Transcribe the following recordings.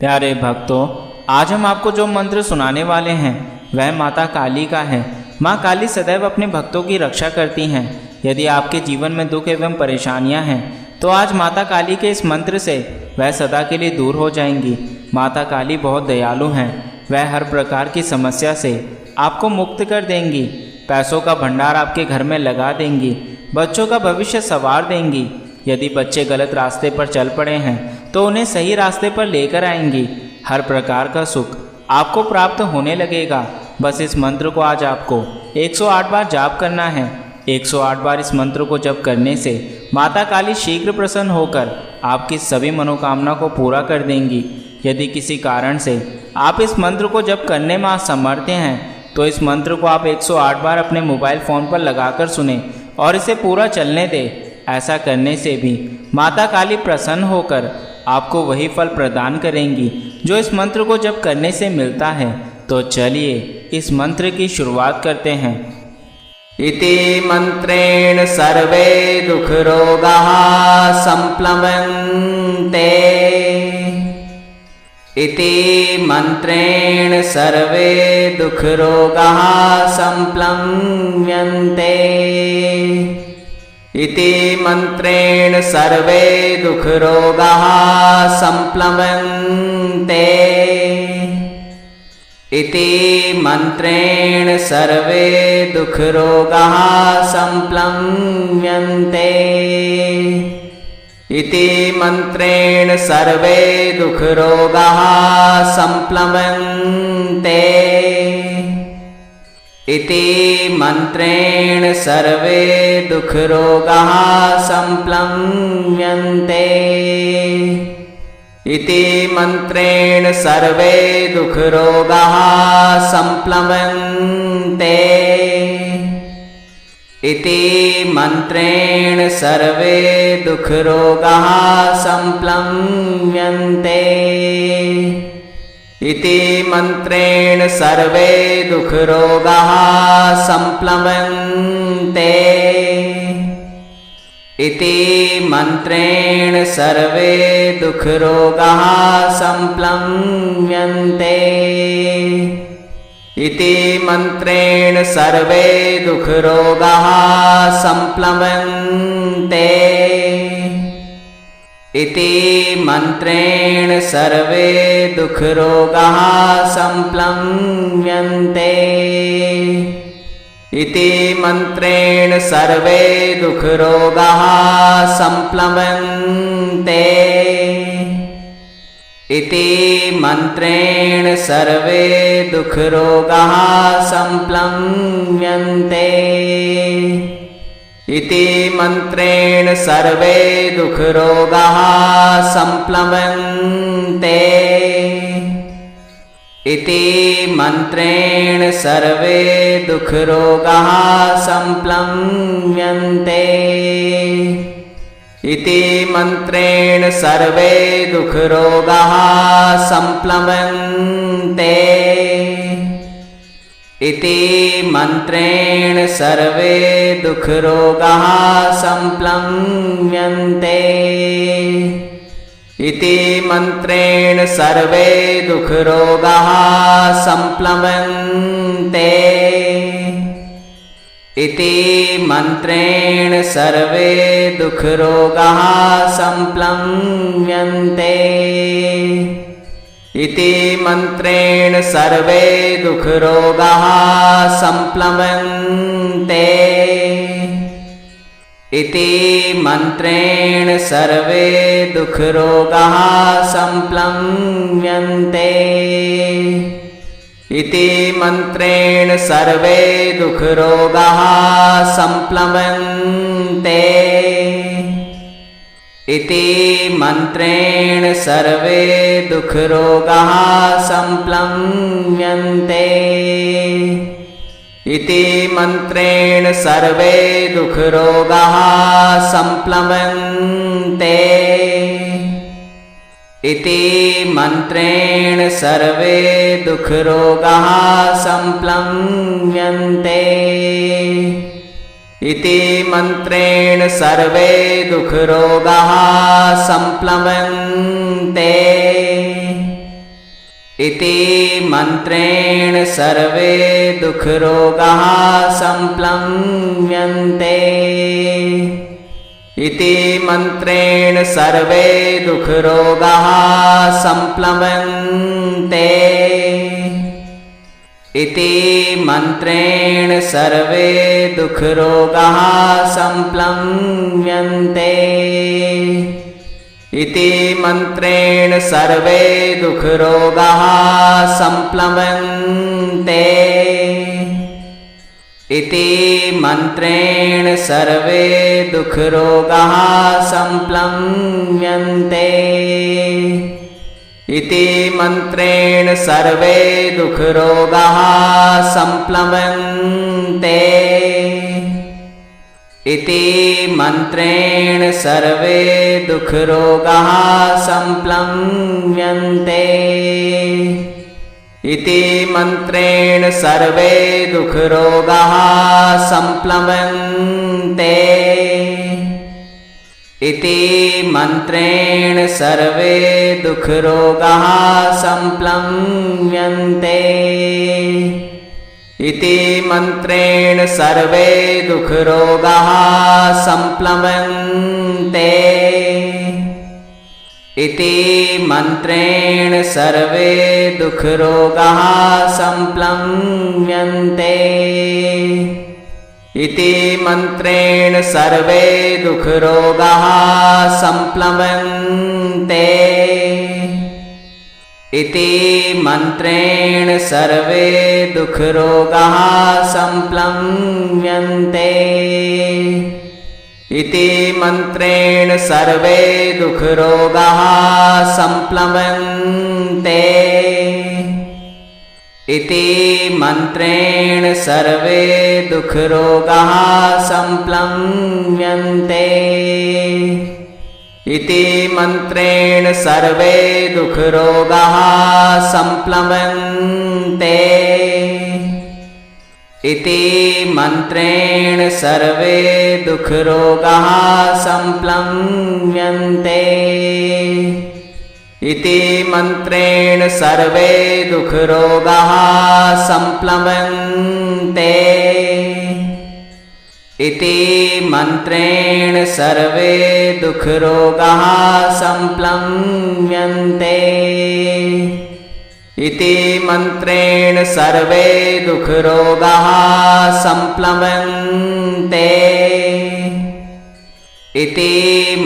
प्यारे भक्तों, आज हम आपको जो मंत्र सुनाने वाले हैं वह माता काली का है। माँ काली सदैव अपने भक्तों की रक्षा करती हैं। यदि आपके जीवन में दुख एवं परेशानियां हैं तो आज माता काली के इस मंत्र से वह सदा के लिए दूर हो जाएंगी। माता काली बहुत दयालु हैं। वह हर प्रकार की समस्या से आपको मुक्त कर देंगी। पैसों का भंडार आपके घर में लगा देंगी। बच्चों का भविष्य संवार देंगी। यदि बच्चे गलत रास्ते पर चल पड़े हैं तो उन्हें सही रास्ते पर लेकर आएंगी। हर प्रकार का सुख आपको प्राप्त होने लगेगा। बस इस मंत्र को आज आपको 108 बार जाप करना है। 108 बार इस मंत्र को जप करने से माता काली शीघ्र प्रसन्न होकर आपकी सभी मनोकामना को पूरा कर देंगी। यदि किसी कारण से आप इस मंत्र को जप करने में असमर्थ हैं तो इस मंत्र को आप 108 बार अपने मोबाइल फ़ोन पर लगाकर सुने और इसे पूरा चलने दें। ऐसा करने से भी माता काली प्रसन्न होकर आपको वही फल प्रदान करेंगी जो इस मंत्र को जप करने से मिलता है। तो चलिए इस मंत्र की शुरुआत करते हैं। इति मंत्रेण सर्वे दुःखरोगाः संप्लवन्ते। इति मंत्रेण सर्वे दुःखरोगाः संप्लव्यन्ते। इति मंत्रेण सर्वे दुःखरोगाः संप्लवन्ते। इति मंत्रेण सर्वे दुःखरोगाः संप्लव्यन्ते। इति मंत्रेण सर्वे दुःखरोगाः संप्लवन्ते। इति मंत्रेण सर्वे दुःखरोगाः संप्लव्यन्ते। इति मंत्रेण सर्वे दुःखरोगाः संप्लवन्ते। इति मंत्रेण सर्वे दुःखरोगाः संप्लव्यन्ते। इति मंत्रेण सर्वे दुःखरोगाः संप्लवन्ते। इति मंत्रेण सर्वे दुःखरोगाः संप्लव्यन्ते। इति मंत्रेण सर्वे दुःखरोगाः संप्लवन्ते। इति मंत्रेण सर्वे दुःखरोगाः संप्लव्यन्ते। इति मंत्रेण सर्वे दुःखरोगाः संप्लवन्ते। इति मंत्रेण सर्वे दुःखरोगाः संप्लव्यन्ते। इति मंत्रेण सर्वे दुःखरोगाः संप्लवन्ते। इति मंत्रेण सर्वे दुःखरोगाः संप्लव्यन्ते। इति मंत्रेण सर्वे दुःखरोगाः संप्लवन्ते। इति मंत्रेण सर्वे दुःखरोगाः संप्लव्यन्ते। इति मंत्रेण सर्वे दुःखरोगाः संप्लवन्ते। इति मंत्रेण सर्वे दुःखरोगाः संप्लव्यन्ते। इति मंत्रेण सर्वे दुःखरोगाः संप्लवन्ते। इति मंत्रेण सर्वे दुःखरोगाः संप्लव्यन्ते। इति मंत्रेण सर्वे दुःखरोगाः संप्लवन्ते। इति मंत्रेण सर्वे दुःखरोगाः संप्लव्यन्ते। इति मंत्रेण सर्वे दुःखरोगाः संप्लवन्ते। इति मंत्रेण सर्वे दुःखरोगाः संप्लव्यन्ते। इति मंत्रेण सर्वे दुःखरोगाः संप्लवन्ते। इति मन्त्रेण सर्वे दुःखरोगाः संप्लव्यन्ते। इति मन्त्रेण सर्वे दुःखरोगाः संप्लव्यन्ते। इति मन्त्रेण सर्वे दुःखरोगाः संप्लव्यन्ते। इति मन्त्रेण सर्वे दुःखरोगाः संप्लव्यन्ते। इति मन्त्रेण सर्वे दुःखरोगाः संप्लव्यन्ते। इति मन्त्रेण सर्वे दुःखरोगाः संप्लव्यन्ते। इति मन्त्रेण सर्वे दुःखरोगाः संप्लव्यन्ते। इति मन्त्रेण सर्वे दुःखरोगाः संप्लव्यन्ते। इति मन्त्रेण सर्वे दुःखरोगाः संप्लव्यन्ते। इति मन्त्रेण सर्वे दुःखरोगाः संप्लव्यन्ते। इति मन्त्रेण सर्वे दुःखरोगाः संप्लव्यन्ते। इति मन्त्रेण सर्वे दुःखरोगाः संप्लव्यन्ते। इति मन्त्रेण सर्वे दुःखरोगाः संप्लव्यन्ते। इति मन्त्रेण सर्वे दुःखरोगाः संप्लव्यन्ते। इति मन्त्रेण सर्वे दुःखरोगाः संप्लव्यन्ते। इति मन्त्रेण सर्वे दुःखरोगाः संप्लव्यन्ते। इति मन्त्रेण सर्वे दुःखरोगाः संप्लव्यन्ते। इति मन्त्रेण सर्वे दुःखरोगाः संप्लव्यन्ते। इति मन्त्रेण सर्वे दुःखरोगाः संप्लव्यन्ते। इति मन्त्रेण सर्वे दुःखरोगाः संप्लव्यन्ते। इति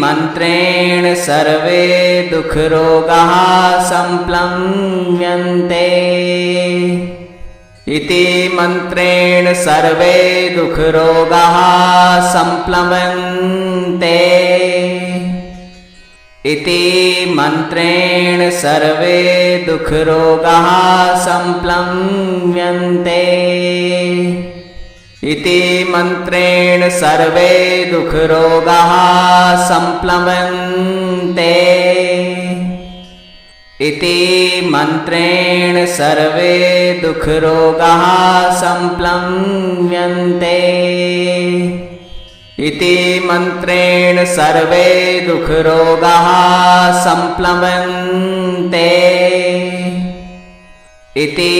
मन्त्रेण सर्वे दुःखरोगाः संप्लव्यन्ते। इति मन्त्रेण सर्वे दुःखरोगाः संप्लव्यन्ते। इति मन्त्रेण सर्वे दुःखरोगाः संप्लव्यन्ते। इति मन्त्रेण सर्वे दुःखरोगाः संप्लव्यन्ते। इति मन्त्रेण सर्वे दुःखरोगाः संप्लव्यन्ते। इति मन्त्रेण सर्वे दुःखरोगाः संप्लव्यन्ते। इति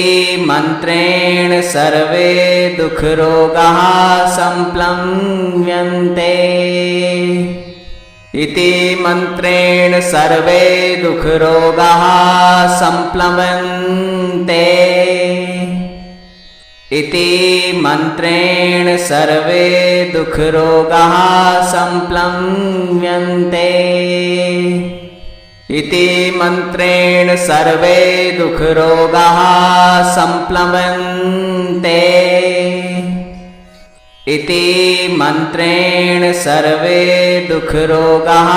मन्त्रेण सर्वे दुःखरोगाः संप्लव्यन्ते। इति मन्त्रेण सर्वे दुःखरोगाः संप्लव्यन्ते। इति मन्त्रेण सर्वे दुःखरोगाः संप्लव्यन्ते। इति मन्त्रेण सर्वे दुःखरोगाः संप्लव्यन्ते। इति मन्त्रेण सर्वे दुःखरोगाः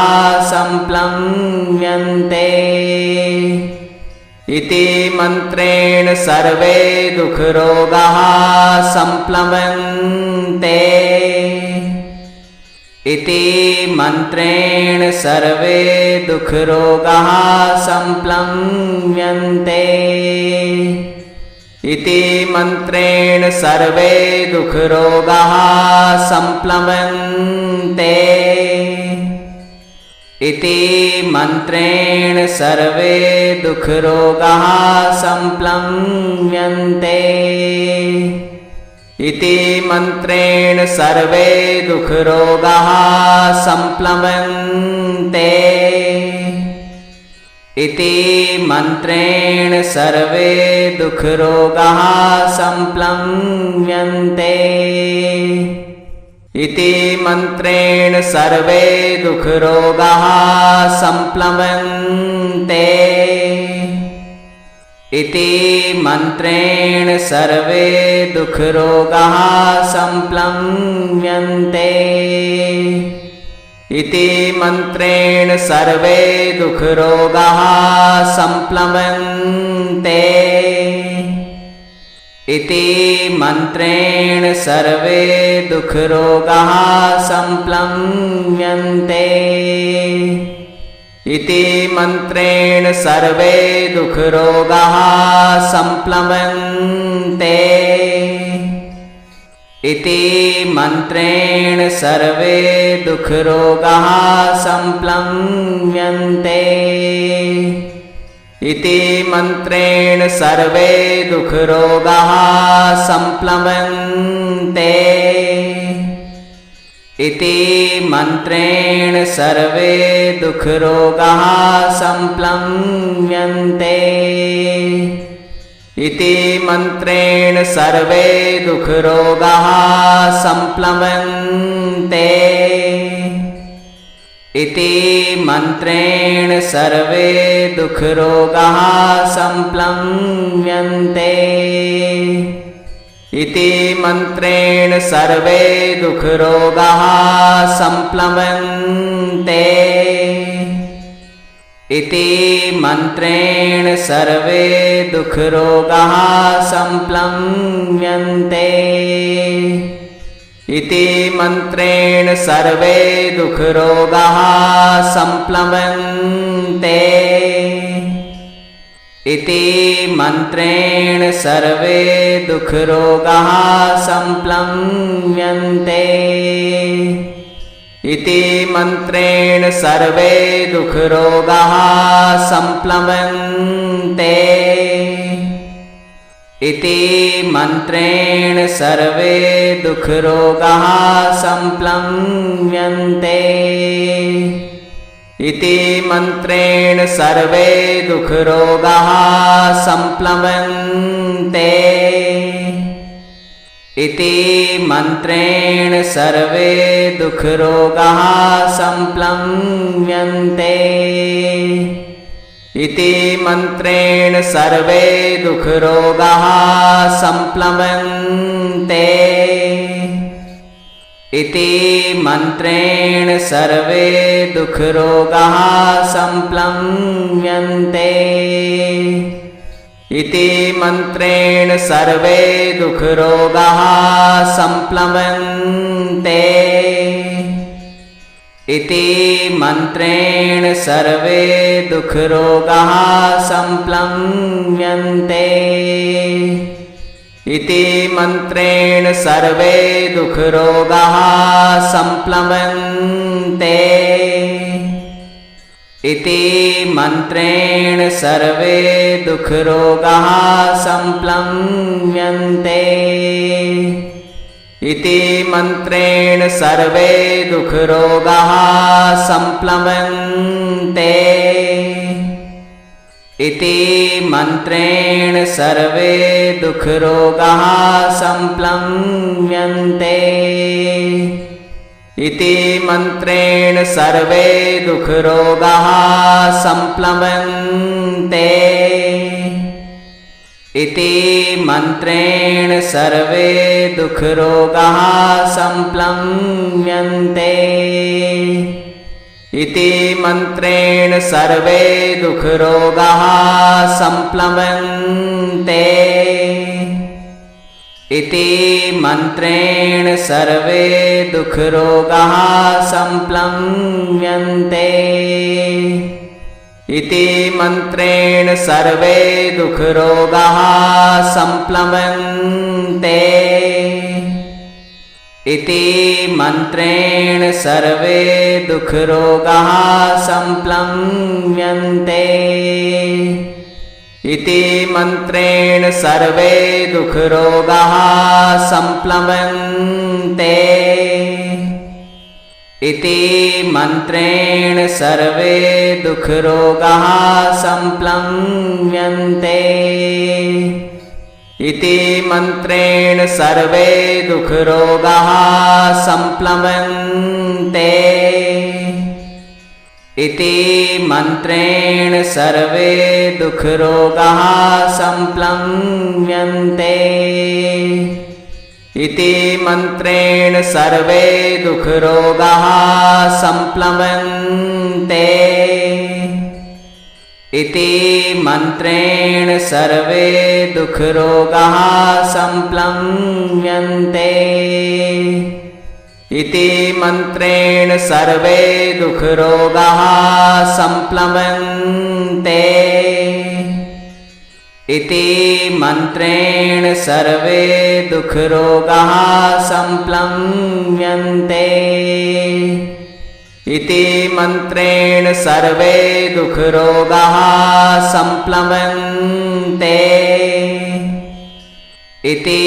संप्लव्यन्ते। इति मन्त्रेण सर्वे दुःखरोगाः संप्लव्यन्ते। इति मन्त्रेण सर्वे दुःखरोगाः संप्लव्यन्ते। इति मन्त्रेण सर्वे दुःखरोगाः संप्लव्यन्ते। इति मन्त्रेण सर्वे दुःखरोगाः संप्लव्यन्ते। इति मन्त्रेण सर्वे दुःखरोगाः संप्लवन्ते। इति मन्त्रेण सर्वे दुःखरोगाः संप्लव्यन्ते। इति मन्त्रेण सर्वे दुःखरोगाः संप्लवन्ते। इति मन्त्रेण सर्वे दुःखरोगाः संप्लव्यन्ते। इति मन्त्रेण सर्वे दुःखरोगाः संप्लवन्ते। इति मन्त्रेण सर्वे दुःखरोगाः संप्लव्यन्ते। इति मन्त्रेण सर्वे दुःखरोगाः संप्लवन्ते। इति मन्त्रेण सर्वे दुःखरोगाः संप्लव्यन्ते। इति मन्त्रेण सर्वे दुःखरोगाः संप्लवन्ते। इति मन्त्रेण सर्वे दुःखरोगाः संप्लव्यन्ते। इति मन्त्रेण सर्वे दुःखरोगाः संप्लवन्ते। इति मन्त्रेण सर्वे दुःखरोगाः संप्लव्यन्ते। इति मन्त्रेण सर्वे दुःखरोगाः संप्लवन्ते। इति मन्त्रेण सर्वे दुःखरोगाः संप्लव्यन्ते। इति मन्त्रेण सर्वे दुःखरोगाः संप्लवन्ते। इति मन्त्रेण सर्वे दुःखरोगाः संप्लव्यन्ते। इति मन्त्रेण सर्वे दुःखरोगाः संप्लवन्ते। इति मन्त्रेण सर्वे दुःखरोगाः संप्लव्यन्ते। इति मन्त्रेण सर्वे दुःखरोगाः संप्लवन्ते। इति मन्त्रेण सर्वे दुःखरोगाः संप्लव्यन्ते। इति मन्त्रेण सर्वे दुःखरोगाः संप्लवन्ते। इति मन्त्रेण सर्वे दुःखरोगाः संप्लव्यन्ते। इति मन्त्रेण सर्वे दुःखरोगाः संप्लवन्ते। इति मन्त्रेण सर्वे दुःखरोगाः संप्लव्यन्ते। इति मन्त्रेण सर्वे दुःखरोगाः संप्लवन्ते। इति मन्त्रेण सर्वे दुःखरोगाः संप्लव्यन्ते। इति मन्त्रेण सर्वे दुःखरोगाः संप्लवन्ते। इति मन्त्रेण सर्वे दुःखरोगाः संप्लव्यन्ते। इति मन्त्रेण सर्वे दुःखरोगाः संप्लवन्ते। इति मन्त्रेण सर्वे दुःखरोगाः संप्लव्यन्ते। इति मन्त्रेण सर्वे दुःखरोगाः संप्लवन्ते। इति मन्त्रेण सर्वे दुःखरोगाः संप्लव्यन्ते। इति मन्त्रेण सर्वे दुःखरोगाः संप्लवन्ते। इति मन्त्रेण सर्वे दुःखरोगाः संप्लव्यन्ते। इति मन्त्रेण सर्वे दुःखरोगाः संप्लव्यन्ते। इति मन्त्रेण सर्वे दुःखरोगाः संप्लव्यन्ते। इति मन्त्रेण सर्वे दुःखरोगाः संप्लव्यन्ते। इति मन्त्रेण सर्वे दुःखरोगाः संप्लव्यन्ते। इति मन्त्रेण सर्वे दुःखरोगाः संप्लव्यन्ते। इति मन्त्रेण सर्वे दुःखरोगाः संप्लव्यन्ते। इति मन्त्रेण सर्वे दुःखरोगाः संप्लव्यन्ते। इति मन्त्रेण सर्वे दुःखरोगाः संप्लव्यन्ते। इति मन्त्रेण सर्वे दुःखरोगाः संप्लव्यन्ते। इति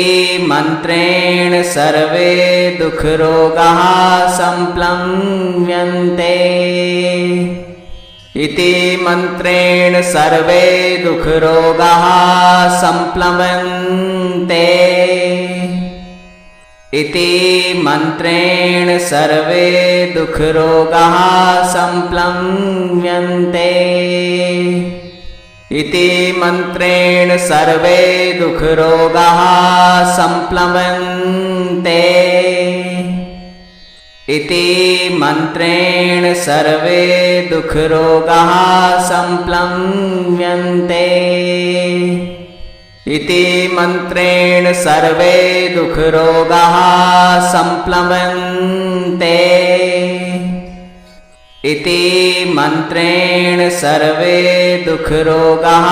मन्त्रेण सर्वे दुःखरोगाः संप्लव्यन्ते। इति मन्त्रेण सर्वे दुःखरोगाः संप्लव्यन्ते। इति मन्त्रेण सर्वे दुःखरोगाः संप्लव्यन्ते। इति मन्त्रेण सर्वे दुःखरोगाः संप्लव्यन्ते। इति मन्त्रेण सर्वे दुःखरोगाः संप्लव्यन्ते। इति मन्त्रेण सर्वे दुःखरोगाः संप्लव्यन्ते। इति मन्त्रेण सर्वे दुःखरोगाः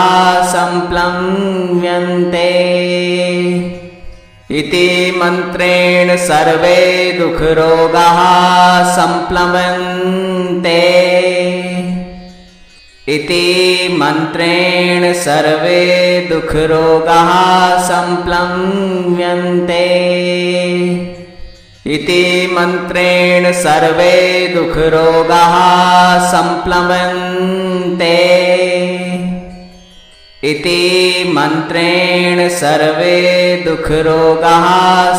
संप्लव्यन्ते। इति मन्त्रेण सर्वे दुःखरोगाः संप्लव्यन्ते। इति मन्त्रेण सर्वे दुःखरोगाः संप्लव्यन्ते। इति मन्त्रेण सर्वे दुःखरोगाः संप्लव्यन्ते। इति मन्त्रेण सर्वे दुःखरोगाः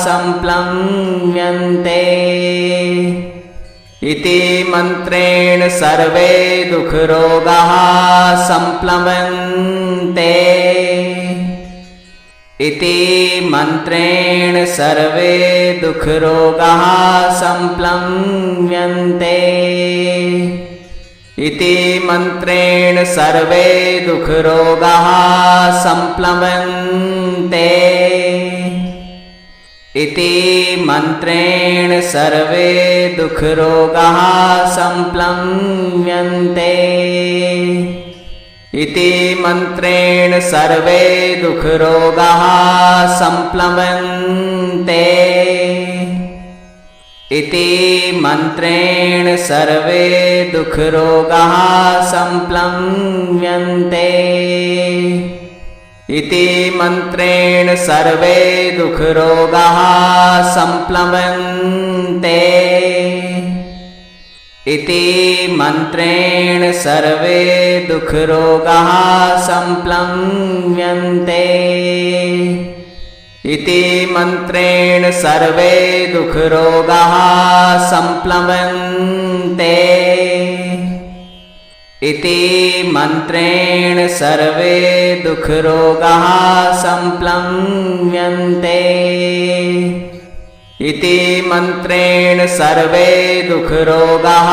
संप्लव्यन्ते। इति मन्त्रेण सर्वे दुःखरोगाः संप्लव्यन्ते। इति मन्त्रेण सर्वे दुःखरोगाः संप्लव्यन्ते। इति मन्त्रेण सर्वे दुःखरोगाः संप्लव्यन्ते। इति मन्त्रेण सर्वे दुःखरोगाः संप्लव्यन्ते। इति मन्त्रेण सर्वे दुःखरोगाः संप्लव्यन्ते। इति मन्त्रेण सर्वे दुःखरोगाः संप्लव्यन्ते। इति मन्त्रेण सर्वे दुःखरोगाः संप्लव्यन्ते। इति मन्त्रेण सर्वे दुःखरोगाः संप्लव्यन्ते। इति मन्त्रेण सर्वे दुःखरोगाः संप्लव्यन्ते। इति मन्त्रेण सर्वे दुःखरोगाः संप्लव्यन्ते। इति मन्त्रेण सर्वे दुःखरोगाः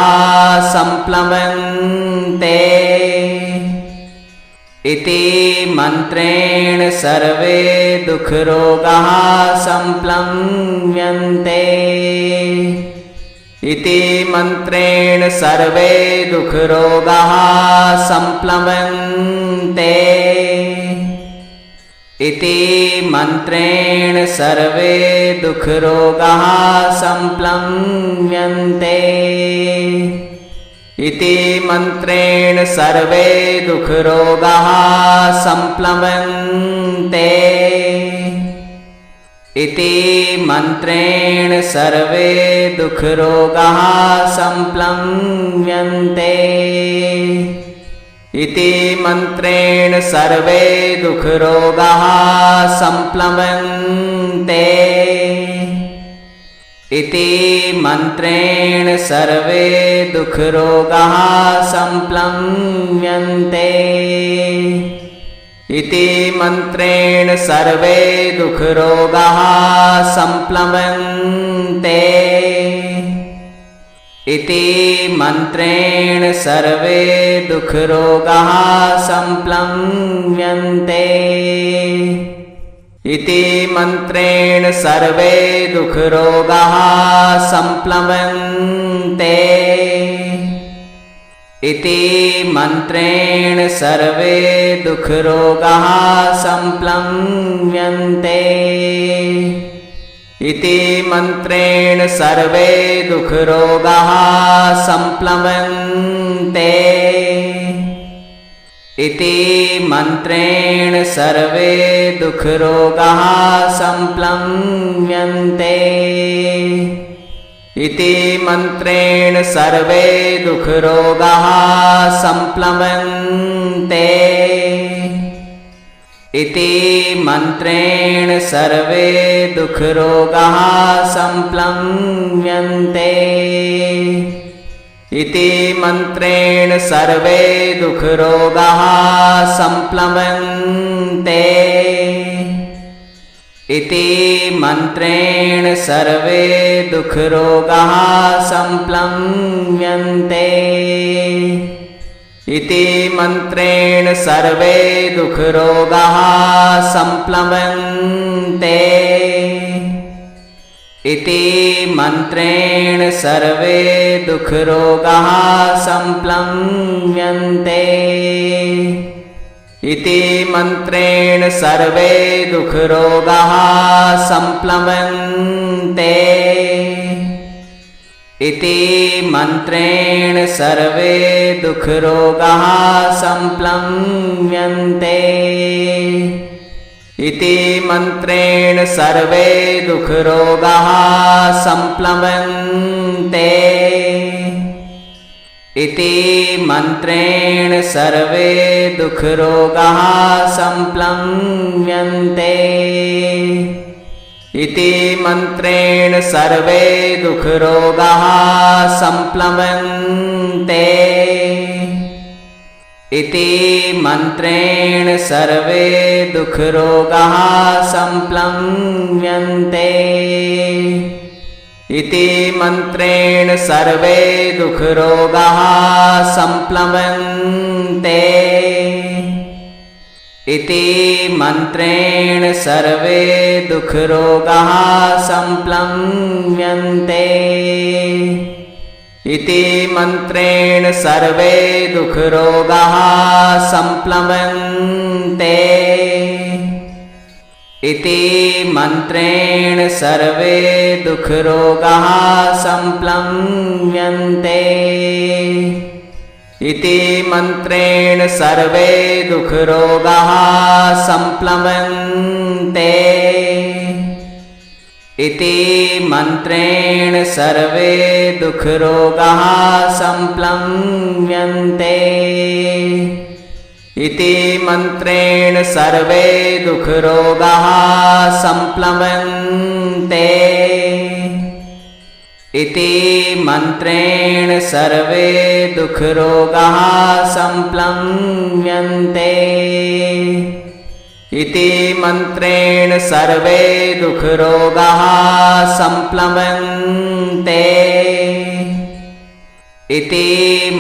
संप्लव्यन्ते। इति मन्त्रेण सर्वे दुःखरोगाः संप्लव्यन्ते। इति मन्त्रेण सर्वे दुःखरोगाः संप्लव्यन्ते। इति मन्त्रेण सर्वे दुःखरोगाः संप्लम्यन्ते। इति मन्त्रेण सर्वे दुःखरोगाः संप्लवन्ते। इति मन्त्रेण सर्वे दुःखरोगाः संप्लम्यन्ते। इति मन्त्रेण सर्वे दुःखरोगाः संप्लवन्ते। इति मन्त्रेण सर्वे दुःखरोगाः संप्लम्यन्ते। इति मन्त्रेण सर्वे दुःखरोगाः संप्लवन्ते। इति मन्त्रेण सर्वे दुःखरोगाः संप्लम्यन्ते। इति मन्त्रेण सर्वे दुःखरोगाः संप्लवन्ते। इति मन्त्रेण सर्वे दुःखरोगाः संप्लम्यन्ते। इति मन्त्रेण सर्वे दुःखरोगाः संप्लवन्ते। इति मन्त्रेण सर्वे दुःखरोगाः संप्लम्यन्ते। इति मन्त्रेण सर्वे दुःखरोगाः संप्लवन्ते। इति मन्त्रेण सर्वे दुःखरोगाः संप्लम्यन्ते। इति मन्त्रेण सर्वे दुःखरोगाः संप्लवन्ते। इति मन्त्रेण सर्वे दुःखरोगाः संप्लम्यन्ते। इति मन्त्रेण सर्वे दुःखरोगाः संप्लवन्ते। इति मन्त्रेण सर्वे दुःखरोगाः संप्लम्यन्ते। इति मन्त्रेण सर्वे दुःखरोगाः संप्लवन्ते। इति मन्त्रेण सर्वे दुःखरोगाः संप्लम्यन्ते। इति मन्त्रेण सर्वे दुःखरोगाः संप्लवन्ते। इति मन्त्रेण सर्वे दुःखरोगाः संप्लम्यन्ते। इति मन्त्रेण सर्वे दुःखरोगाः संप्लवन्ते। इति मन्त्रेण सर्वे दुःखरोगाः संप्लम्यन्ते। इति मन्त्रेण सर्वे दुःखरोगाः संप्लवन्ते। इति मन्त्रेण सर्वे दुःखरोगाः संप्लम्यन्ते। इति मन्त्रेण सर्वे दुःखरोगाः संप्लवन्ते। इति मन्त्रेण सर्वे दुःखरोगाः संप्लम्यन्ते। इति मन्त्रेण सर्वे दुःखरोगाः संप्लवन्ते। इति मन्त्रेण सर्वे दुःखरोगाः संप्लम्यन्ते। इति मन्त्रेण सर्वे दुःखरोगाः संप्लवन्ते। इति मन्त्रेण सर्वे दुःखरोगाः संप्लम्यन्ते। इति मन्त्रेण सर्वे दुःखरोगाः संप्लवन्ते। इति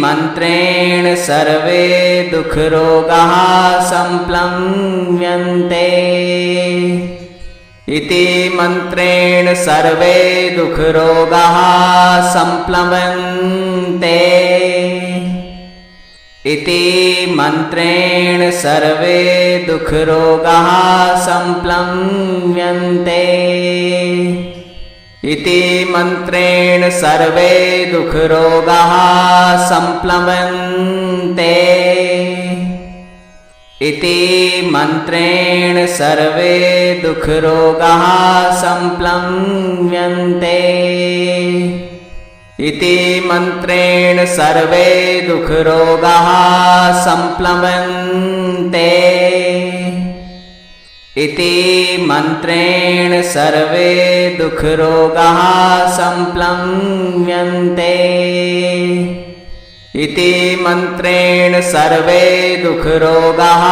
मन्त्रेण सर्वे दुःखरोगाः संप्लम्यन्ते। इति मन्त्रेण सर्वे दुःखरोगाः संप्लवन्ते। इति मन्त्रेण सर्वे दुःखरोगाः संप्लव्यन्ते। इति मन्त्रेण सर्वे दुःखरोगाः संप्लव्यन्ते। इति मन्त्रेण सर्वे दुःखरोगाः संप्लव्यन्ते। इति मन्त्रेण सर्वे दुःखरोगाः संप्लव्यन्ते। इति मन्त्रेण सर्वे दुःखरोगाः संप्लव्यन्ते। इति मन्त्रेण सर्वे दुःखरोगाः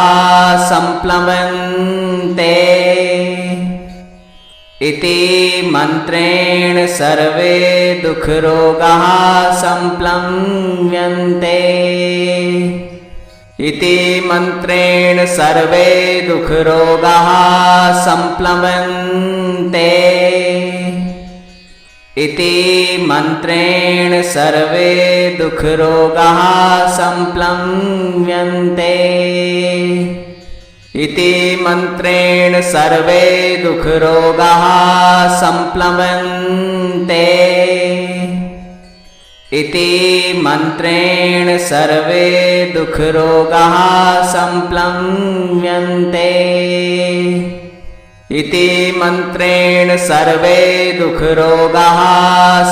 संप्लव्यन्ते। इति मन्त्रेण सर्वे दुःखरोगाः संप्लव्यन्ते। इति मन्त्रेण सर्वे दुःखरोगाः संप्लव्यन्ते। इति मन्त्रेण सर्वे दुःखरोगाः संप्लव्यन्ते। इति मन्त्रेण सर्वे दुःखरोगाः संप्लव्यन्ते। इति मन्त्रेण सर्वे दुःखरोगाः संप्लव्यन्ते। इति मन्त्रेण सर्वे दुःखरोगाः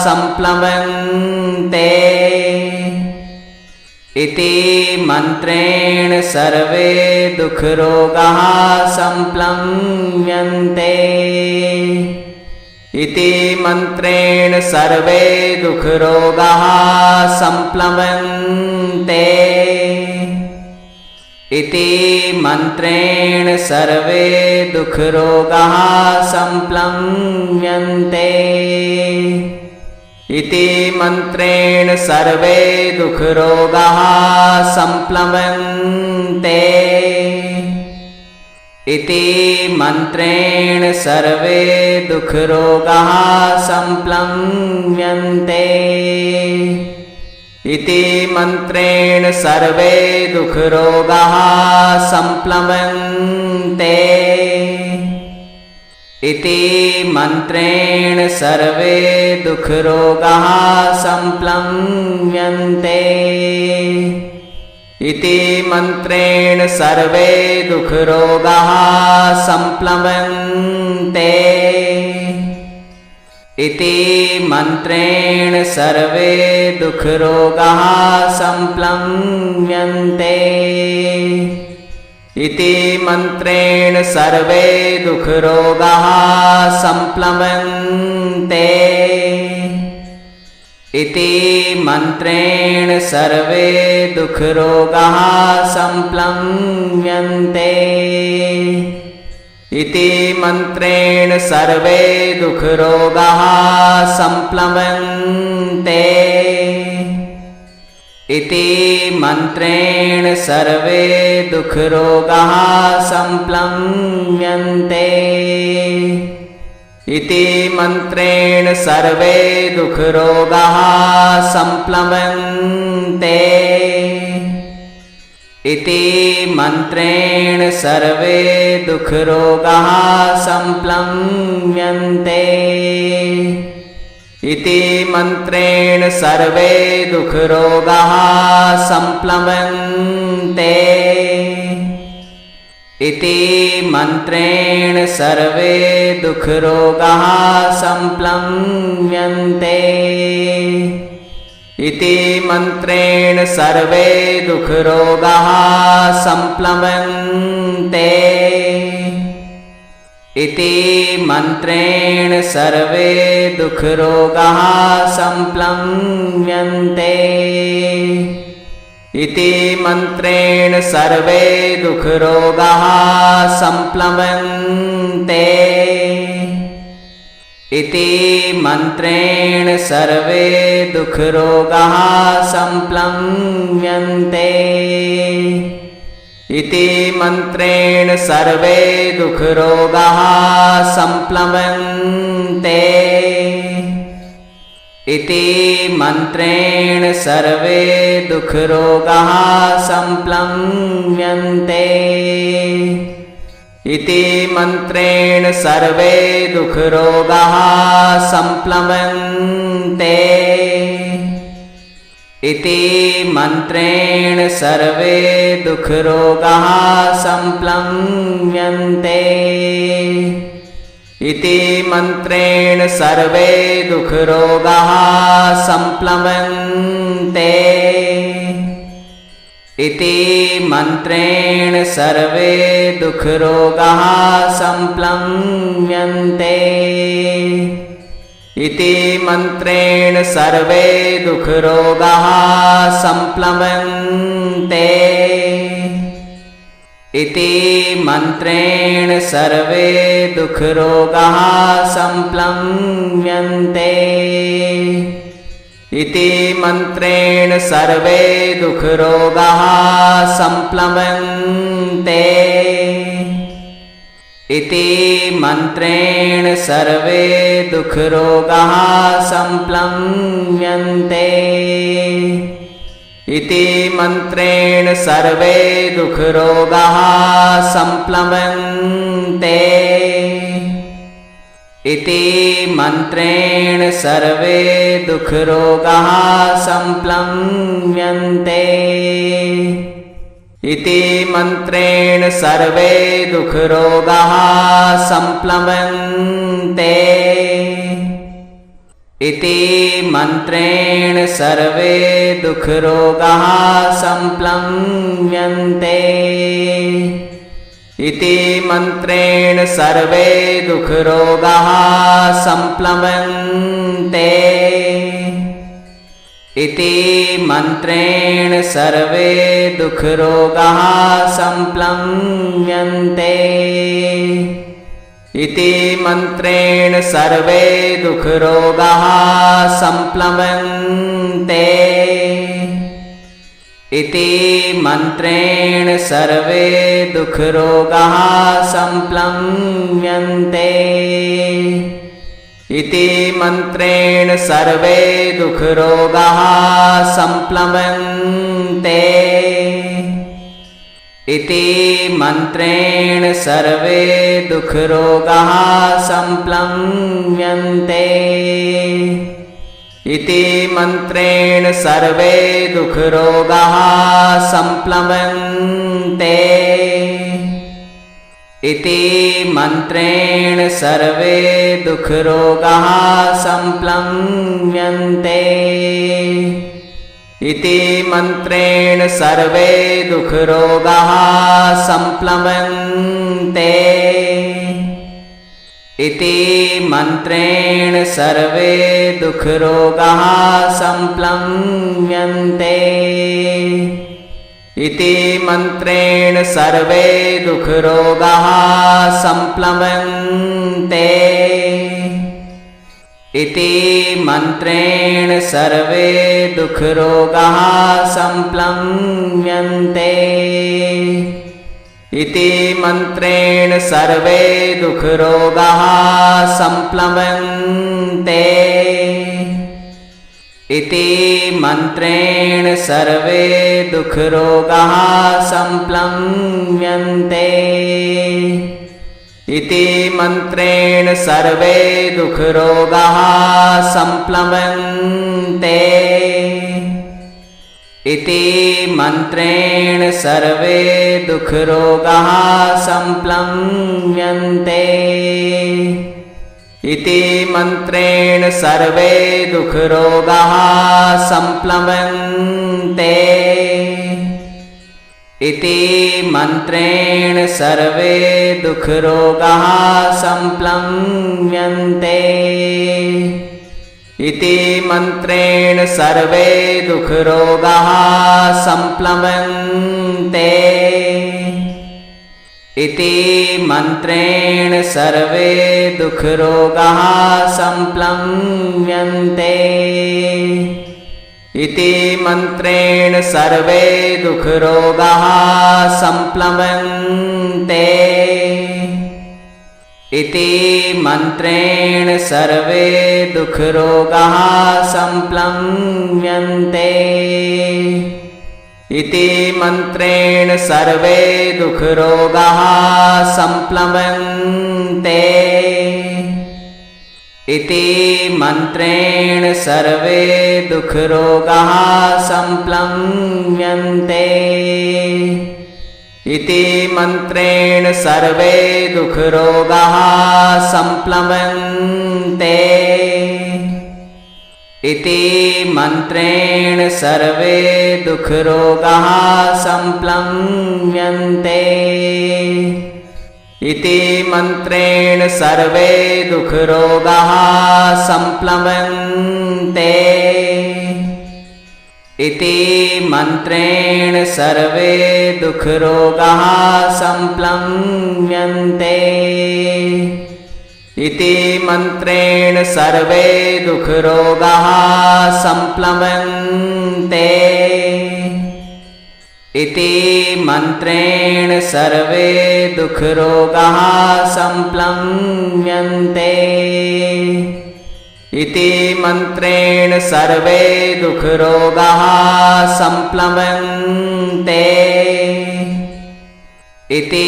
संप्लव्यन्ते। इति मन्त्रेण सर्वे दुःखरोगाः संप्लव्यन्ते। इति मन्त्रेण सर्वे दुःखरोगाः संप्लव्यन्ते। इति मन्त्रेण सर्वे दुःखरोगाः संप्लव्यन्ते। इति मन्त्रेण सर्वे दुःखरोगाः संप्लव्यन्ते। इति मन्त्रेण सर्वे दुःखरोगाः संप्लव्यन्ते। इति मन्त्रेण सर्वे दुःखरोगाः संप्लव्यन्ते। इति मन्त्रेण सर्वे दुःखरोगाः संप्लव्यन्ते। इति मन्त्रेण सर्वे दुःखरोगाः संप्लव्यन्ते। इति मन्त्रेण सर्वे दुःखरोगाः संप्लव्यन्ते। इति मन्त्रेण सर्वे दुःखरोगाः संप्लव्यन्ते। इति मन्त्रेण सर्वे दुःखरोगाः संप्लव्यन्ते। इति मन्त्रेण सर्वे दुःखरोगाः संप्लव्यन्ते। इति मन्त्रेण सर्वे दुःखरोगाः संप्लव्यन्ते। इति मन्त्रेण सर्वे दुःखरोगाः संप्लव्यन्ते। इति मन्त्रेण सर्वे दुःखरोगाः संप्लव्यन्ते। इति मन्त्रेण सर्वे दुःखरोगाः संप्लव्यन्ते। इति मन्त्रेण सर्वे दुःखरोगाः संप्लव्यन्ते। इति मन्त्रेण सर्वे दुःखरोगाः संप्लव्यन्ते। इति मन्त्रेण सर्वे दुःखरोगाः संप्लव्यन्ते। इति मन्त्रेण सर्वे दुःखरोगाः संप्लव्यन्ते। इति मन्त्रेण सर्वे दुःखरोगाः संप्लव्यन्ते। इति मन्त्रेण सर्वे दुःखरोगाः संप्लव्यन्ते। इति मन्त्रेण सर्वे दुःखरोगाः संप्लव्यन्ते। इति मन्त्रेण सर्वे दुःखरोगाः संप्लवन्ते। इति मन्त्रेण सर्वे दुःखरोगाः संप्लव्यन्ते। इति मन्त्रेण सर्वे दुःखरोगाः संप्लवन्ते। इति मन्त्रेण सर्वे दुःखरोगाः संप्लव्यन्ते। इति मन्त्रेण सर्वे दुःखरोगाः संप्लवन्ते। इति मन्त्रेण सर्वे दुःखरोगाः संप्लव्यन्ते। इति मन्त्रेण सर्वे दुःखरोगाः संप्लवन्ते। इति मन्त्रेण सर्वे दुःखरोगाः संप्लव्यन्ते। इति मन्त्रेण सर्वे दुःखरोगाः संप्लवन्ते। इति मन्त्रेण सर्वे दुःखरोगाः संप्लव्यन्ते। इति मन्त्रेण सर्वे दुःखरोगाः संप्लवन्ते। इति मन्त्रेण सर्वे दुःखरोगाः संप्लव्यन्ते। इति मन्त्रेण सर्वे दुःखरोगाः संप्लवन्ते। इति मन्त्रेण सर्वे दुःखरोगाः संप्लव्यन्ते। इति मन्त्रेण सर्वे दुःखरोगाः संप्लवन्ते। इति मन्त्रेण सर्वे दुःखरोगाः संप्लव्यन्ते। इति मन्त्रेण सर्वे दुःखरोगाः संप्लवन्ते। इति मन्त्रेण सर्वे दुःखरोगाः संप्लव्यन्ते। इति मन्त्रेण सर्वे दुःखरोगाः संप्लवन्ते। इति मन्त्रेण सर्वे दुःखरोगाः संप्लव्यन्ते। इति मन्त्रेण सर्वे दुःखरोगाः संप्लवन्ते। इति मन्त्रेण सर्वे दुःखरोगाः संप्लव्यन्ते। इति मन्त्रेण सर्वे दुःखरोगाः संप्लवन्ते। इति मन्त्रेण सर्वे दुःखरोगाः संप्लव्यन्ते। इति मन्त्रेण सर्वे दुःखरोगाः संप्लवन्ते। इति मन्त्रेण सर्वे दुःखरोगाः संप्लव्यन्ते। इति मन्त्रेण सर्वे दुःखरोगाः संप्लवन्ते। इति मन्त्रेण सर्वे दुःखरोगाः संप्लव्यन्ते। इति मन्त्रेण सर्वे दुःखरोगाः संप्लवन्ते। इति मन्त्रेण सर्वे दुःखरोगाः संप्लव्यन्ते। इति मन्त्रेण सर्वे दुःखरोगाः संप्लवन्ते। इति मन्त्रेण सर्वे दुःखरोगाः संप्लव्यन्ते। इति मन्त्रेण सर्वे दुःखरोगाः संप्लवन्ते। इति मन्त्रेण सर्वे दुःखरोगाः संप्लव्यन्ते। इति मन्त्रेण सर्वे दुःखरोगाः संप्लव्यन्ते। इति मन्त्रेण सर्वे दुःखरोगाः संप्लव्यन्ते। इति मन्त्रेण सर्वे दुःखरोगाः संप्लव्यन्ते। इति मन्त्रेण सर्वे दुःखरोगाः संप्लव्यन्ते। इति मन्त्रेण सर्वे दुःखरोगाः संप्लव्यन्ते। इति मन्त्रेण सर्वे दुःखरोगाः संप्लव्यन्ते। इति मन्त्रेण सर्वे दुःखरोगाः संप्लव्यन्ते। इति मन्त्रेण सर्वे दुःखरोगाः संप्लव्यन्ते। इति मन्त्रेण सर्वे दुःखरोगाः संप्लव्यन्ते। इति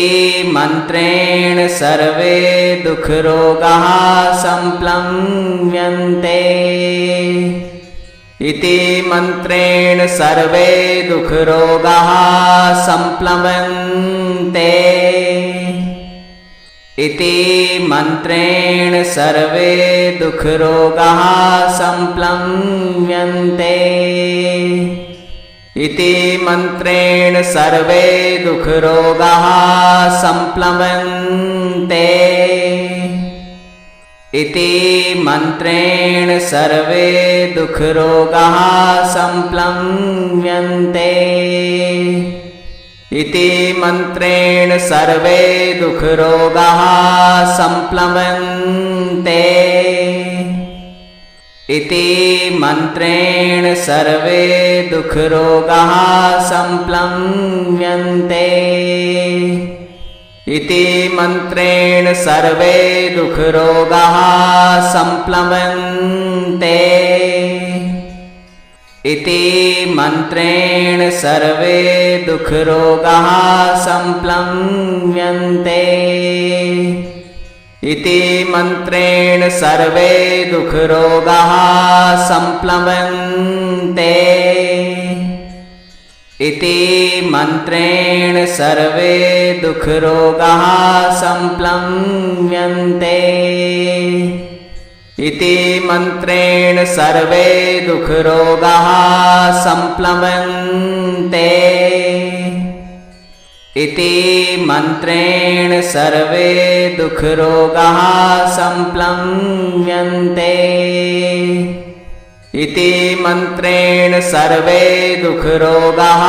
मन्त्रेण सर्वे दुःखरोगाः संप्लव्यन्ते। इति मन्त्रेण सर्वे दुःखरोगाः संप्लव्यन्ते। इति मन्त्रेण सर्वे दुःखरोगाः संप्लव्यन्ते। इति मन्त्रेण सर्वे दुःखरोगाः संप्लव्यन्ते। इति मन्त्रेण सर्वे दुःखरोगाः संप्लव्यन्ते। इति मन्त्रेण सर्वे दुःखरोगाः संप्लव्यन्ते। इति मन्त्रेण सर्वे दुःखरोगाः संप्लव्यन्ते। इति मन्त्रेण सर्वे दुःखरोगाः संप्लव्यन्ते। इति मन्त्रेण सर्वे दुःखरोगाः संप्लव्यन्ते। इति मन्त्रेण सर्वे दुःखरोगाः संप्लव्यन्ते। इति मन्त्रेण सर्वे दुःखरोगाः संप्लव्यन्ते। इति मन्त्रेण सर्वे दुःखरोगाः संप्लव्यन्ते। इति मन्त्रेण सर्वे दुःखरोगाः संप्लव्यन्ते। इति मन्त्रेण सर्वे दुःखरोगाः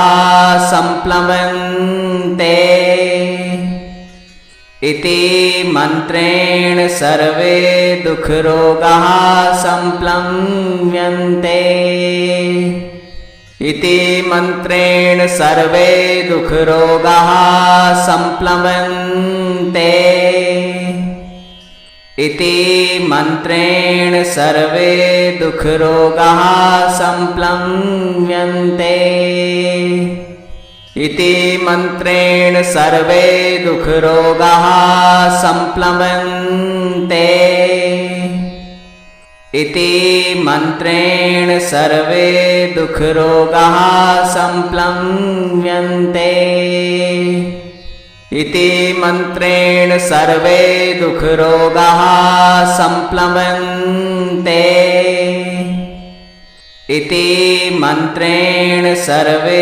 संप्लव्यन्ते। इति मन्त्रेण सर्वे दुःखरोगाः संप्लव्यन्ते। इति मन्त्रेण सर्वे दुःखरोगाः संप्लव्यन्ते। इति मन्त्रेण सर्वे दुःखरोगाः संप्लव्यन्ते। इति मन्त्रेण सर्वे दुःखरोगाः संप्लव्यन्ते। इति मन्त्रेण सर्वे दुःखरोगाः संप्लव्यन्ते। इति मन्त्रेण सर्वे दुःखरोगाः संप्लव्यन्ते। इति मन्त्रेण सर्वे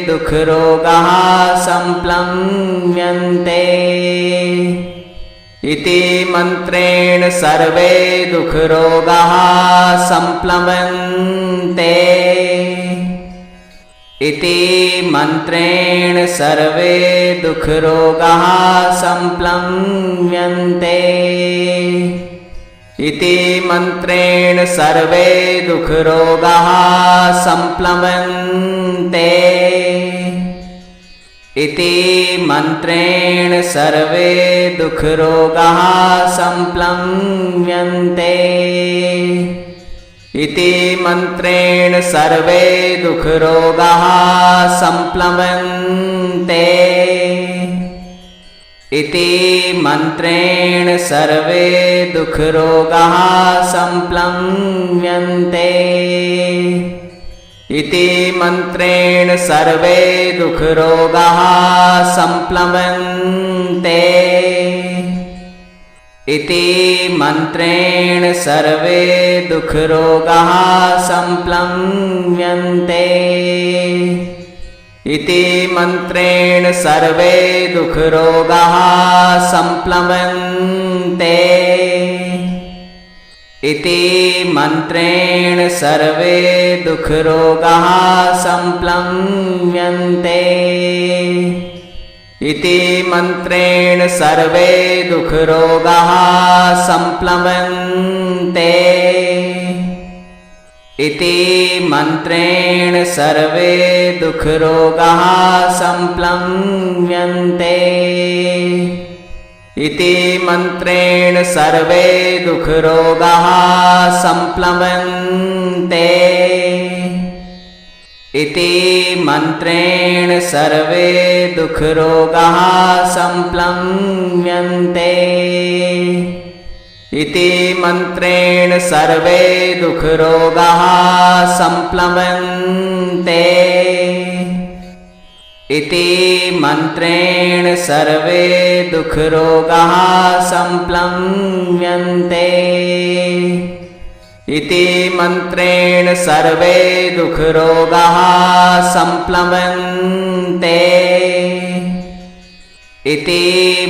दुःखरोगाः संप्लव्यन्ते। इति मन्त्रेण सर्वे दुःखरोगाः संप्लव्यन्ते। इति मन्त्रेण सर्वे दुःखरोगाः संप्लव्यन्ते। इति मन्त्रेण सर्वे दुःखरोगाः संप्लव्यन्ते। इति मन्त्रेण सर्वे दुःखरोगाः संप्लम्यन्ते। इति मन्त्रेण सर्वे दुःखरोगाः संप्लवन्ते। इति मन्त्रेण सर्वे दुःखरोगाः संप्लम्यन्ते। इति मन्त्रेण सर्वे दुःखरोगाः संप्लवन्ते। इति मन्त्रेण सर्वे दुःखरोगाः संप्लम्यन्ते। इति मन्त्रेण सर्वे दुःखरोगाः संप्लवन्ते। इति मन्त्रेण सर्वे दुःखरोगाः संप्लम्यन्ते। इति मन्त्रेण सर्वे दुःखरोगाः संप्लवन्ते। इति मन्त्रेण सर्वे दुःखरोगाः संप्लम्यन्ते। इति मन्त्रेण सर्वे दुःखरोगाः संप्लवन्ते। इति मन्त्रेण सर्वे दुःखरोगाः संप्लम्यन्ते। इति मन्त्रेण सर्वे दुःखरोगाः संप्लवन्ते। इति मन्त्रेण सर्वे दुःखरोगाः संप्लम्यन्ते। इति मन्त्रेण सर्वे दुःखरोगाः संप्लवन्ते। इति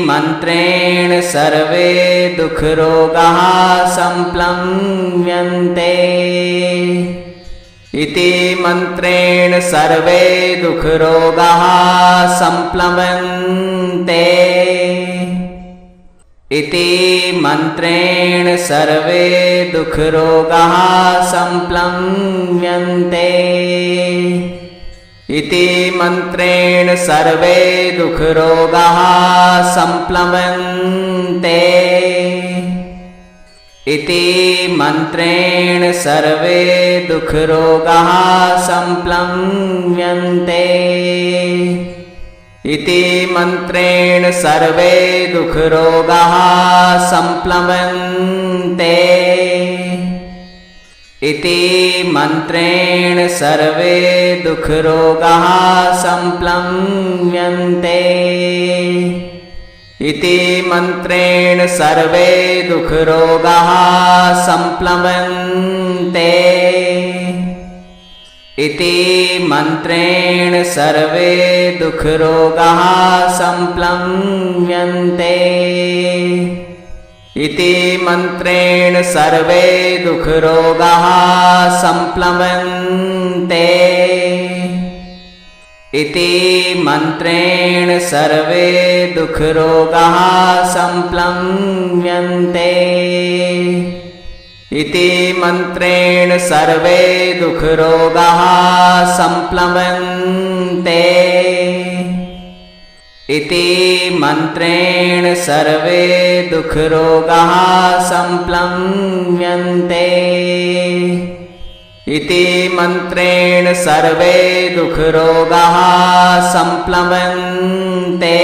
मन्त्रेण सर्वे दुःखरोगाः संप्लम्यन्ते। इति मन्त्रेण सर्वे दुःखरोगाः संप्लवन्ते। इति मन्त्रेण सर्वे दुःखरोगाः संप्लम्यन्ते। इति मन्त्रेण सर्वे दुःखरोगाः संप्लवन्ते। इति मन्त्रेण सर्वे दुःखरोगाः संप्लम्यन्ते। इति मन्त्रेण सर्वे दुःखरोगाः संप्लवन्ते। इति मन्त्रेण सर्वे दुःखरोगाः संप्लम्यन्ते। इति मन्त्रेण सर्वे दुःखरोगाः संप्लवन्ते। इति मन्त्रेण सर्वे दुःखरोगाः संप्लम्यन्ते। इति मन्त्रेण सर्वे दुःखरोगाः संप्लवन्ते। इति मन्त्रेण सर्वे दुःखरोगाः संप्लम्यन्ते। इति मन्त्रेण सर्वे दुःखरोगाः संप्लवन्ते। इति मन्त्रेण सर्वे दुःखरोगाः संप्लम्यन्ते। इति मन्त्रेण सर्वे दुःखरोगाः संप्लवन्ते।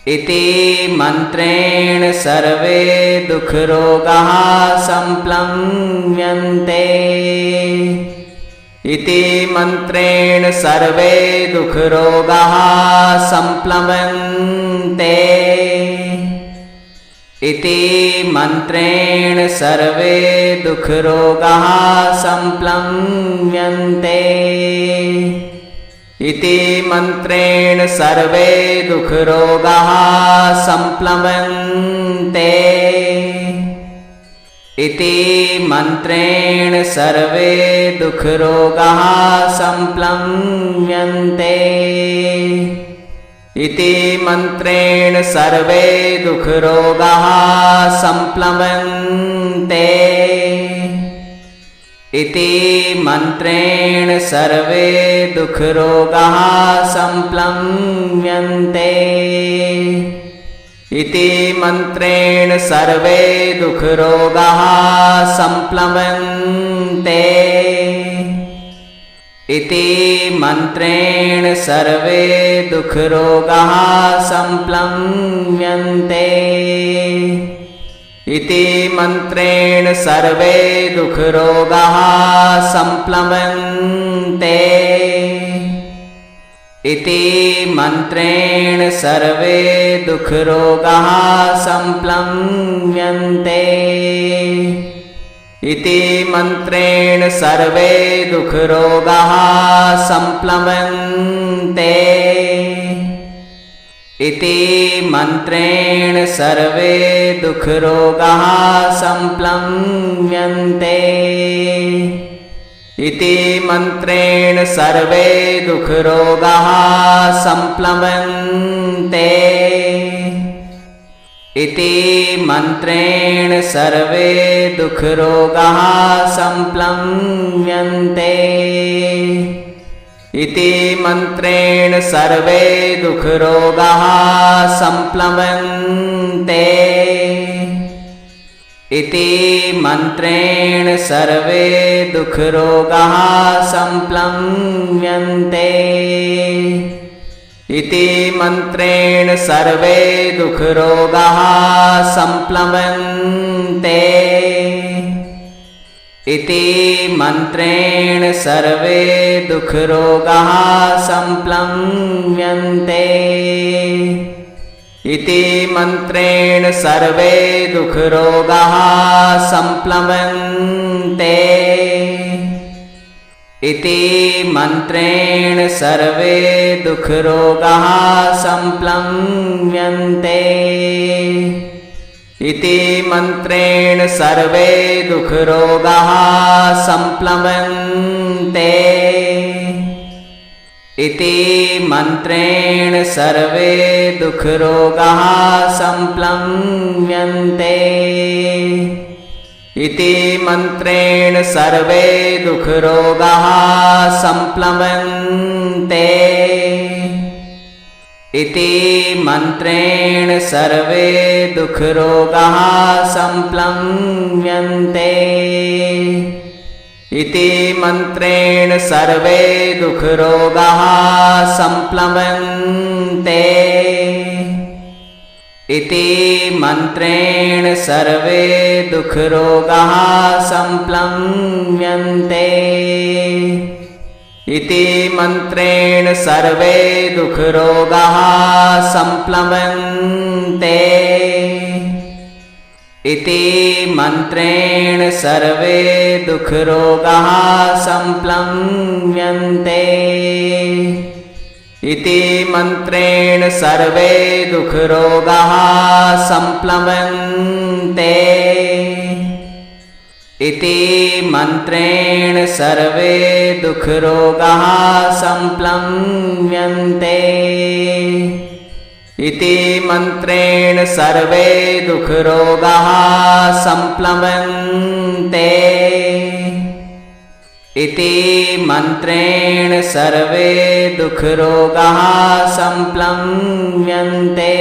इति मन्त्रेण सर्वे दुःखरोगाः संप्लम्यन्ते। इति मन्त्रेण सर्वे दुःखरोगाः संप्लवन्ते। इति मन्त्रेण सर्वे दुःखरोगाः संप्लम्यन्ते। इति मन्त्रेण सर्वे दुःखरोगाः संप्लवन्ते। इति मन्त्रेण सर्वे दुःखरोगाः संप्लम्यन्ते। इति मन्त्रेण सर्वे दुःखरोगाः संप्लवन्ते। इति मन्त्रेण सर्वे दुःखरोगाः संप्लव्यन्ते। इति मन्त्रेण सर्वे दुःखरोगाः संप्लव्यन्ते। इति मन्त्रेण सर्वे दुःखरोगाः संप्लव्यन्ते। इति मन्त्रेण सर्वे दुःखरोगाः संप्लव्यन्ते। इति मन्त्रेण सर्वे दुःखरोगाः संप्लव्यन्ते। इति मन्त्रेण सर्वे दुःखरोगाः संप्लव्यन्ते। इति मन्त्रेण सर्वे दुःखरोगाः संप्लव्यन्ते। इति मन्त्रेण सर्वे दुःखरोगाः संप्लव्यन्ते। इति मन्त्रेण सर्वे दुःखरोगाः संप्लव्यन्ते। इति मन्त्रेण सर्वे दुःखरोगाः संप्लव्यन्ते। इति मन्त्रेण सर्वे दुःखरोगाः संप्लव्यन्ते। इति मन्त्रेण सर्वे दुःखरोगाः संप्लव्यन्ते। इति मन्त्रेण सर्वे दुःखरोगाः संप्लव्यन्ते। इति मन्त्रेण सर्वे दुःखरोगाः संप्लव्यन्ते। इति मन्त्रेण सर्वे दुःखरोगाः संप्लव्यन्ते। इति मन्त्रेण सर्वे दुःखरोगाः संप्लव्यन्ते। इति मन्त्रेण सर्वे दुःखरोगाः संप्लव्यन्ते। इति मन्त्रेण सर्वे दुःखरोगाः संप्लव्यन्ते। इति मन्त्रेण सर्वे दुःखरोगाः संप्लव्यन्ते। इति मन्त्रेण सर्वे दुःखरोगाः संप्लव्यन्ते। इति मन्त्रेण सर्वे दुःखरोगाः संप्लव्यन्ते। इति मन्त्रेण सर्वे दुःखरोगाः संप्लव्यन्ते। इति मन्त्रेण सर्वे दुःखरोगाः संप्लव्यन्ते। इति मन्त्रेण सर्वे दुःखरोगाः संप्लव्यन्ते। इति मन्त्रेण सर्वे दुःखरोगाः संप्लव्यन्ते। इति मन्त्रेण सर्वे दुःखरोगाः संप्लव्यन्ते। इति मन्त्रेण सर्वे दुःखरोगाः संप्लव्यन्ते।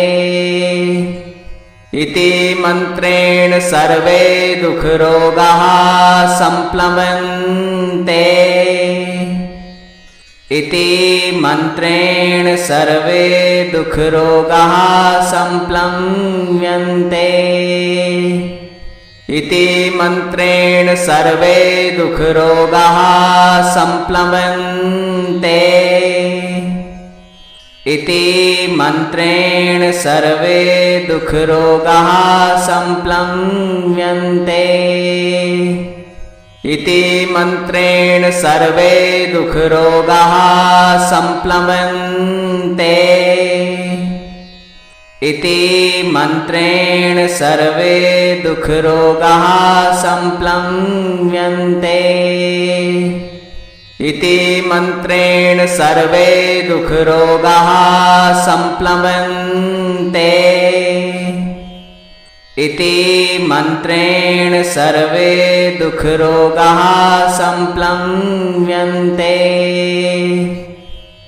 इति मन्त्रेण सर्वे दुःखरोगाः संप्लव्यन्ते। इति मन्त्रेण सर्वे दुःखरोगाः संप्लव्यन्ते। इति मन्त्रेण सर्वे दुःखरोगाः संप्लव्यन्ते। इति मन्त्रेण सर्वे दुःखरोगाः संप्लव्यन्ते। इति मन्त्रेण सर्वे दुःखरोगाः संप्लव्यन्ते। इति मन्त्रेण सर्वे दुःखरोगाः संप्लव्यन्ते। इति मन्त्रेण सर्वे दुःखरोगाः संप्लव्यन्ते। इति मन्त्रेण सर्वे दुःखरोगाः संप्लव्यन्ते।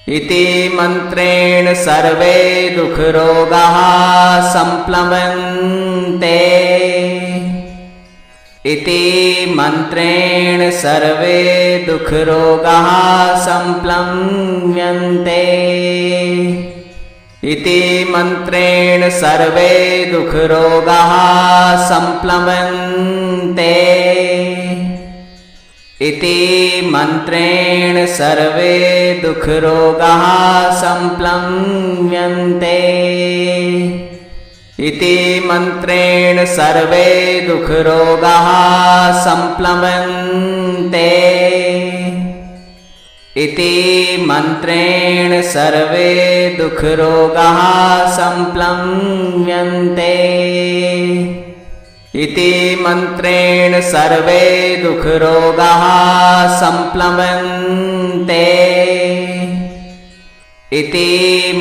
इति मन्त्रेण सर्वे दुःखरोगाः संप्लवन्ते। इति मन्त्रेण सर्वे दुःखरोगाः संप्लव्यन्ते। इति मन्त्रेण सर्वे दुःखरोगाः संप्लवन्ते। इति मन्त्रेण सर्वे दुःखरोगाः संप्लव्यन्ते। इति मन्त्रेण सर्वे दुःखरोगाः संप्लवन्ते। इति मन्त्रेण सर्वे दुःखरोगाः संप्लव्यन्ते। इति मन्त्रेण सर्वे दुःखरोगाः संप्लवन्ते। इति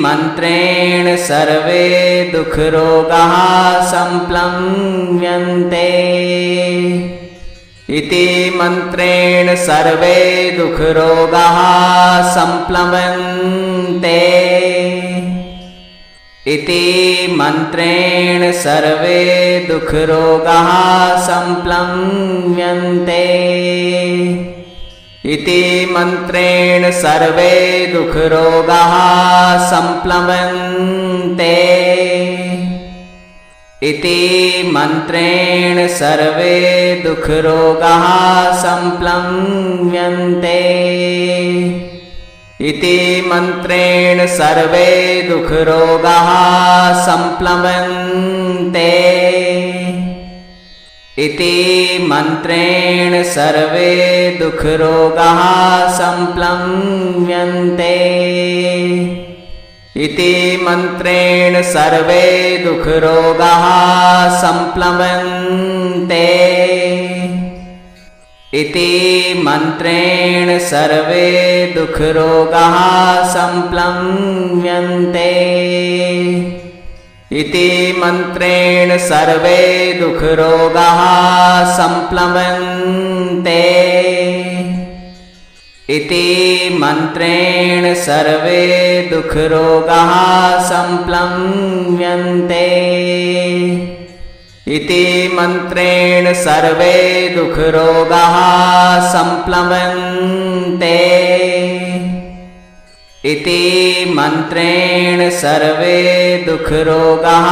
मन्त्रेण सर्वे दुःखरोगाः संप्लव्यन्ते। इति मन्त्रेण सर्वे दुःखरोगाः संप्लवन्ते। इति मन्त्रेण सर्वे दुःखरोगाः संप्लव्यन्ते। इति मन्त्रेण सर्वे दुःखरोगाः संप्लवन्ते। इति मन्त्रेण सर्वे दुःखरोगाः संप्लव्यन्ते। इति मन्त्रेण सर्वे दुःखरोगाः संप्लवन्ते। इति मन्त्रेण सर्वे दुःखरोगाः संप्लव्यन्ते। इति मन्त्रेण सर्वे दुःखरोगाः संप्लवन्ते। इति मन्त्रेण सर्वे दुःखरोगाः संप्लव्यन्ते। इति मन्त्रेण सर्वे दुःखरोगाः संप्लवन्ते। इति मन्त्रेण सर्वे दुःखरोगाः संप्लव्यन्ते। इति मन्त्रेण सर्वे दुःखरोगाः संप्लवन्ते। इति मन्त्रेण सर्वे दुःखरोगाः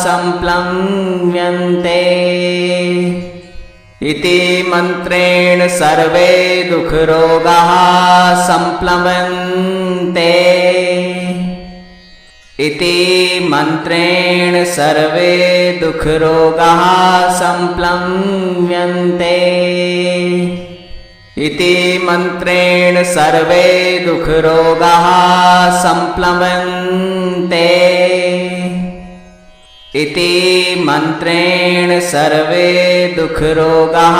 संप्लव्यन्ते। इति मन्त्रेण सर्वे दुःखरोगाः संप्लवन्ते। इति मन्त्रेण सर्वे दुःखरोगाः संप्लव्यन्ते। इति मन्त्रेण सर्वे दुःखरोगाः संप्लवन्ते। इति मन्त्रेण सर्वे दुःखरोगाः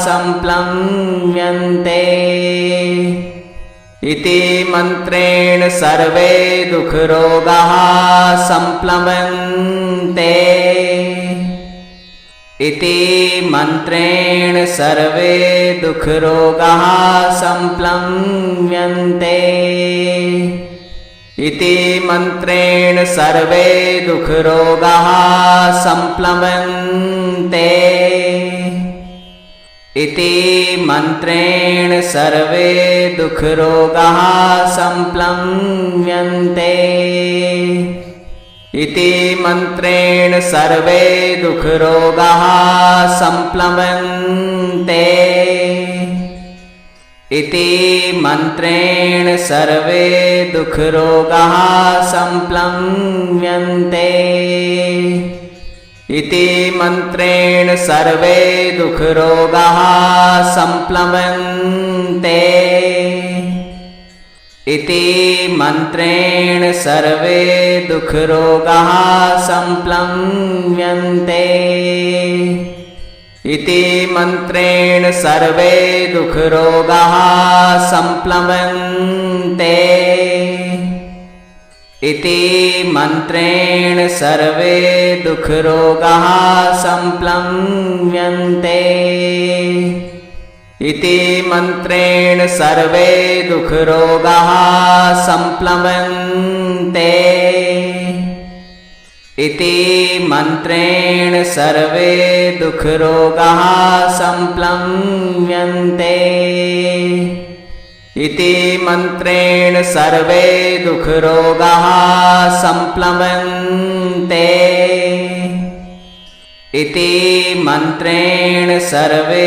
संप्लव्यन्ते। इति मन्त्रेण सर्वे दुःखरोगाः संप्लवन्ते। इति मन्त्रेण सर्वे दुःखरोगाः संप्लव्यन्ते। इति मन्त्रेण सर्वे दुःखरोगाः संप्लवन्ते। इति मन्त्रेण सर्वे दुःखरोगाः संप्लव्यन्ते। इति मन्त्रेण सर्वे दुःखरोगाः संप्लवन्ते। इति मन्त्रेण सर्वे दुःखरोगाः संप्लव्यन्ते। इति मन्त्रेण सर्वे दुःखरोगाः संप्लवन्ते। इति मन्त्रेण सर्वे दुःखरोगाः संप्लव्यन्ते। इति मन्त्रेण सर्वे दुःखरोगाः संप्लवन्ते। इति मन्त्रेण सर्वे दुःखरोगाः संप्लव्यन्ते इति मन्त्रेण सर्वे दुःखरोगाः संप्लवन्ते इति मन्त्रेण सर्वे दुःखरोगाः संप्लव्यन्ते इति मन्त्रेण सर्वे दुःखरोगाः संप्लवन्ते इति मन्त्रेण सर्वे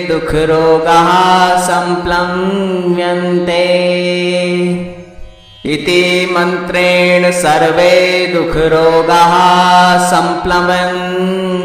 दुःखरोगाः संप्लव्यन्ते इति मन्त्रेण सर्वे दुःखरोगाः संप्लवन्ते